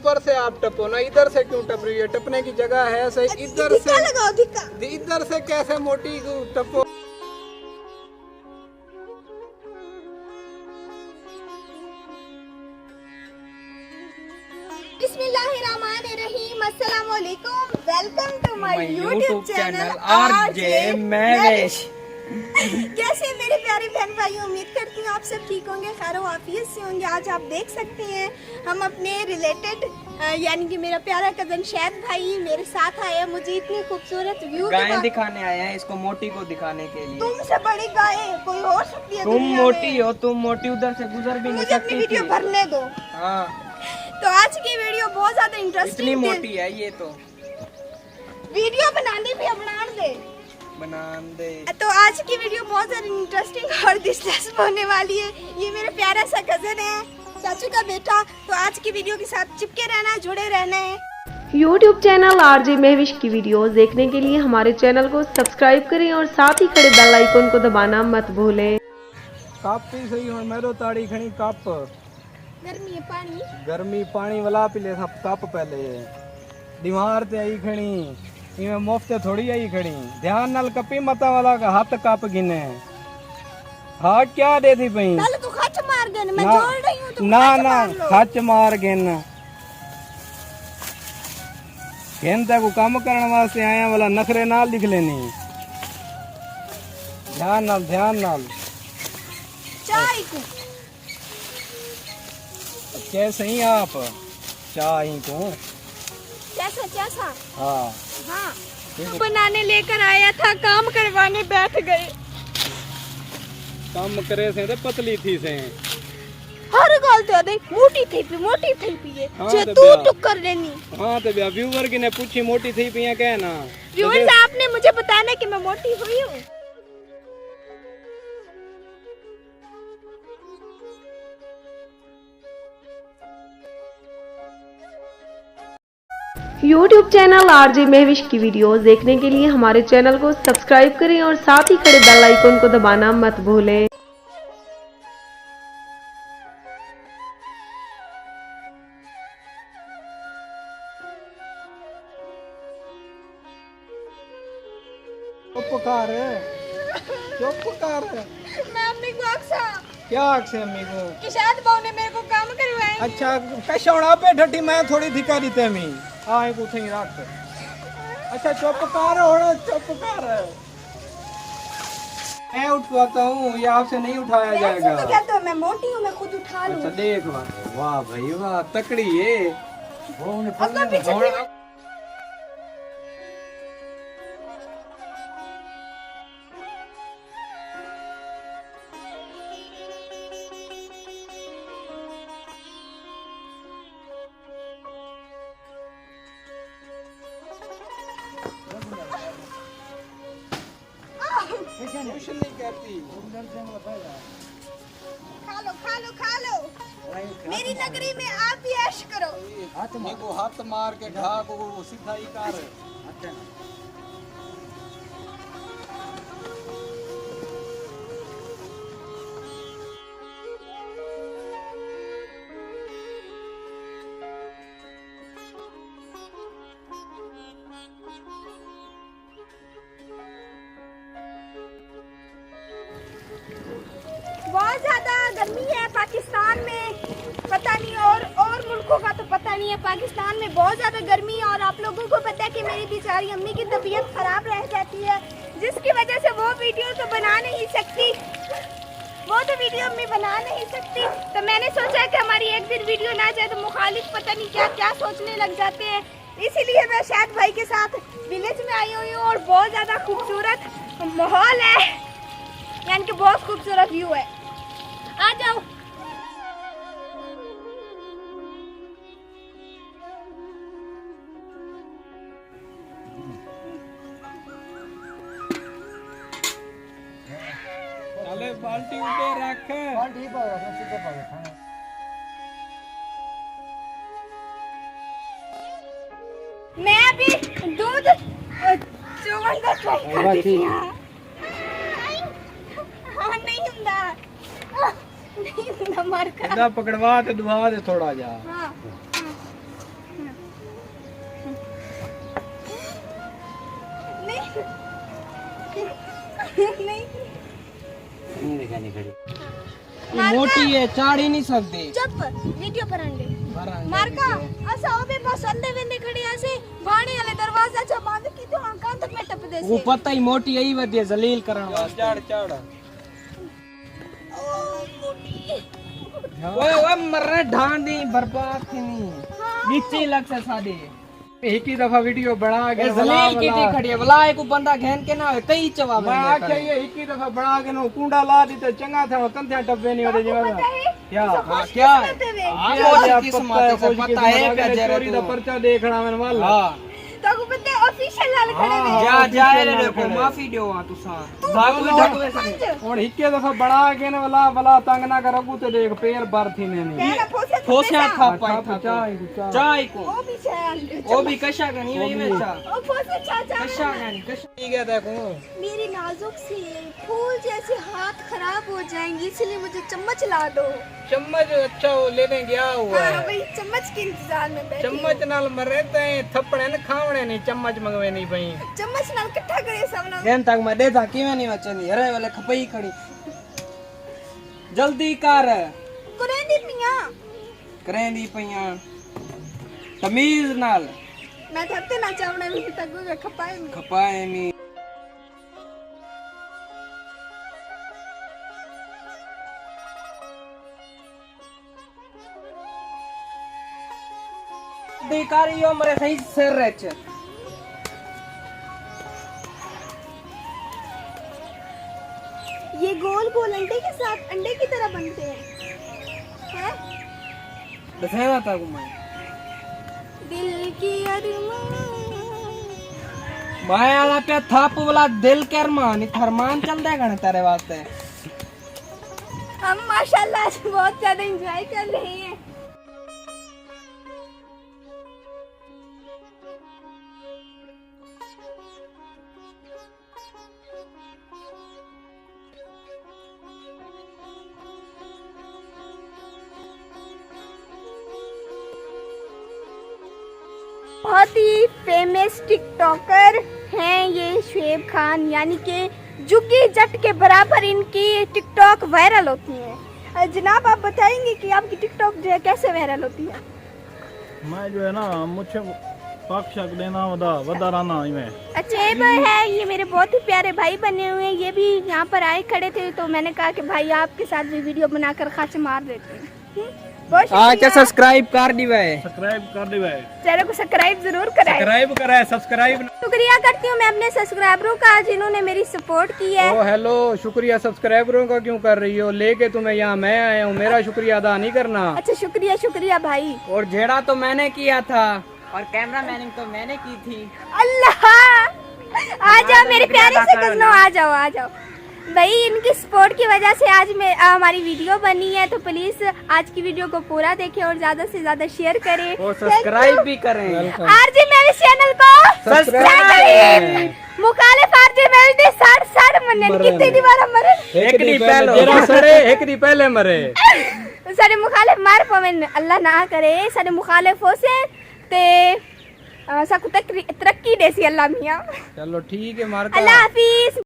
ऊपर से आप टपो ना, इधर से क्यों टप रही है? टपने की जगह है सही, इधर से लगाओ धिक्का। इधर से कैसे मोटी टपो? बिस्मिल्लाहिर्रहमानिर्रहीम, अस्सलाम वालेकुम, welcome to my YouTube channel RJ Mahvish. कैसे मेरे प्यारे बहन भाई, उम्मीद करती हूँ आप सब ठीक होंगे, खैर वाफियत से होंगे। आज आप देख सकते हैं हम अपने रिलेटेड यानी कि मेरा प्यारा कजन शहद भाई मेरे साथ आया, मुझे इतनी खूबसूरत व्यू गाय दिखाने आए हैं, इसको मोटी को दिखाने के लिए। तुमसे बड़ी गाय कोई हो सकती है? तुम मोटी हो, तुम मोटी उधर से गुजर भी नहीं सकती। वीडियो भरने दो। हाँ, तो आज की वीडियो बहुत ज्यादा इंटरेस्टिंग, इतनी मोटी है ये तो। वीडियो बनाने भी बना दे। तो आज की वीडियो बहुत ज्यादा इंटरेस्टिंग और दिलचस्प होने वाली है। ये मेरा प्यारा सा कजन है, चाचू का बेटा। तो आज की वीडियो के साथ चिपके रहना, जुड़े रहना है। यूट्यूब चैनल आरजे महविश की वीडियोस देखने के लिए हमारे चैनल को सब्सक्राइब करें और साथ ही खड़े बेल आइकन को दबाना मत भूलें। कप ही सही हो, मेरो ताड़ी खणी कप। गर्मी पानी वाला पिले सब कप पहले दीवार ते आई खणी, इमे मुफ्त थोड़ी आई खड़ी। ध्यान नाल कपी मता वाला का हाथ कप गिने। हाँ क्या दे थी पई? पहले तू खच मार गए, मैं जोड़ रही हूं, तू ना खच ना मार लो। खच मार गेन घेनता को काम करने वास्ते आया वाला नखरे नाल लिख लेनी। ध्यान नाल चाय को कैसे ही आप चाय को कैसा हाँ हाँ बनाने लेकर आया था, काम करवाने बैठ गए। काम करे से तो पतली थी से हर गल तो देख मोटी थी ये हाँ, जे तो तू ब्याह। टुक कर लेनी। हाँ तो व्यूवर की ने पूछी मोटी थी पिया क्या ना। व्यूअर्स आपने मुझे बताना कि मैं मोटी हुई हूँ। यूट्यूब चैनल आरजे महविश की वीडियोस देखने के लिए हमारे चैनल को सब्सक्राइब करें और साथ ही खड़े बेल आइकन को दबाना मत भूलें। चुप कर। मैं अम्मी को अक्सा क्या अक्से अम्मी को? कि शायद बहू ने मेरे को काम करवाए। अच्छा कशौड़ा पे ठटी मैं थोड़ी धिका दी ते मी आए को थई रख। अच्छा चुप कर, होना चुप कर। मैं उठवाता हूँ, ये आपसे नहीं उठाया जाएगा। तो कहते हो मैं मोटी हूँ, मैं खुद उठा लूँ। अच्छा देख वाह भाई वाह, तकड़ी है। अगर पीछे कुछ नहीं कहती। खा लो मेरी नगरी में आप भी ऐश करो। हाथ मार के घा को सीधा ही कर। बहुत ज्यादा गर्मी है पाकिस्तान में, पता नहीं और मुल्कों का तो पता नहीं है। पाकिस्तान में बहुत ज्यादा गर्मी है और आप लोगों को पता है कि मेरी बेचारी अम्मी की तबीयत खराब रह जाती है, जिसकी वजह से वो वीडियो तो बना नहीं सकती। तो मैंने सोचा कि हमारी एक दिन वीडियो ना जाए तो मुखालिफ पता नहीं क्या क्या सोचने लग जाते हैं। इसीलिए मैं शायद भाई के साथ विलेज में आई हुई हूँ और बहुत ज्यादा खूबसूरत माहौल है, यानी कि बहुत खूबसूरत व्यू है। आ जाओ। चले बाल्टी ऊपर रख। बाल्टी पर सीधे पर। मैं अभी दूध चोवन का ट्राई कर रही थी। हाँ नहीं हुंदा मर कर। इधर पकड़वा ते दुआ दे थोड़ा जा। हाँ क्या नहीं खड़ी ये मोटी है, चाड़ ही नहीं सकते। चुप वीडियो पर अंडे मारका असा ओबे बस अंडे वेंदे खड़ी ऐसे वाणी वाले दरवाजा छ बंद की तो कांत में टप दे वो पता ही मोटी यही वदी जलील करण वास्ते। चाड़ चाड़ ओए ओए मरने ढांड दी बर्बाद थी नहीं नीचे लग से सादे एक ही दफा वीडियो बना के जलील की थी खड़ी भला एक बंदा घेन के ना कई जवाब मैं आखे ये एक ही दफा बना के नो कुंडा ला दी तो चंगा था कंथे टब्बे नहीं होते जीवन क्या क्या आपको किस्मत से पता है क्या चोरी दा पर्चा देखना मैंने वाला हां तो को पता ऑफिशियल लाल खड़े ने जा जा रे देखो माफी दियो आ तुसा भागो ढकवे से और इक्के दफा बना के न वाला वाला तंग ना करगू तो देख पैर भर थी ने तेरा फोसे था पाई था चाय को वो भी अंडे वो भी कशा गनी वही में चा ओ फोसे चाचा कशा गनी कशा गया देखो मेरी नाजुक सी फूल जैसे हाथ खराब हो जाएंगे इसलिए मुझे चम्मच ला दो। चम्मच अच्छा वो लेने गया हुआ हाँ है भाई चम्मच के इंतजार में बैठी चम्मच नाल मरे ते थप्पड़े न खावणे नहीं चम्मच मंगवे नहीं पई चम्मच नाल इकट्ठा करे सब ना देन तक मैं दे था किवे नहीं वचनी अरे वाले खपई खड़ी जल्दी कर करेंदी करेंदी पईया तमीज नाल मैं थकते ना चावणे में तक खपाए मी अधिकारियों मरे सही सिर रच ये गोल गोल अंडे के साथ अंडे की तरह बनते हैं हैं दसेरा था मैं दिल की अरमान माया वाला पे थाप वाला दिल के अरमान थरमान चल देगा ना तेरे वास्ते हम माशाल्लाह से बहुत ज्यादा एंजॉय कर रहे हैं। बहुत ही फेमस टिकटॉकर हैं ये शुएब खान, यानी कि जुग्गी जट के बराबर इनकी टिकटॉक वायरल होती है। जनाब आप बताएंगे कि आपकी टिकटॉक जो है कैसे वायरल होती है? मैं जो है ना मुझे पाक शक देना वदा राना में। अच्छा ये भाई है, ये मेरे बहुत ही प्यारे भाई बने हुए हैं। ये भी यहाँ पर आए खड़े थे तो मैंने कहा कि भाई आपके साथ भी वीडियो बनाकर खासे मार देते हैं। अच्छा सब्सक्राइब कर दी भाई, सब्सक्राइब कर दी भाई, चैनल को सब्सक्राइब जरूर कराएं। सब्सक्राइब कराए सब्सक्राइब। शुक्रिया करती हूँ मैं अपने सब्सक्राइबरों का जिन्होंने मेरी सपोर्ट की है। ओ हेलो, शुक्रिया सब्सक्राइबरों का क्यों कर रही हो? लेके तुम्हें यहाँ मैं आया हूँ, मेरा शुक्रिया अदा नहीं करना। अच्छा शुक्रिया शुक्रिया भाई। और झेड़ा तो मैंने किया था और कैमरा मैनिंग तो मैंने की थी। अल्लाह आ जाओ मेरे प्यारे से कज़नों, आ जाओ आ जाओ भाई। इनकी सपोर्ट की वजह से आज में हमारी वीडियो बनी है, तो प्लीज आज की वीडियो को पूरा देखें और ज्यादा से ज्यादा शेयर करें और सब्सक्राइब भी करें। आरजे मैविश चैनल को सब्सक्राइब करें। मुखालिफ आरजे मैविश दे 60 मन्ने कितनी दी बार मरे? एक दी पहले जरा सड़े, एक दी पहले मरे। सारे मुखालिफ मार पवन अल्लाह ना करे, सारे मुखालिफ हो से ते सबको तरक्की देसी अल्लाह मियां। चलो ठीक है मार। अल्लाह हाफिज।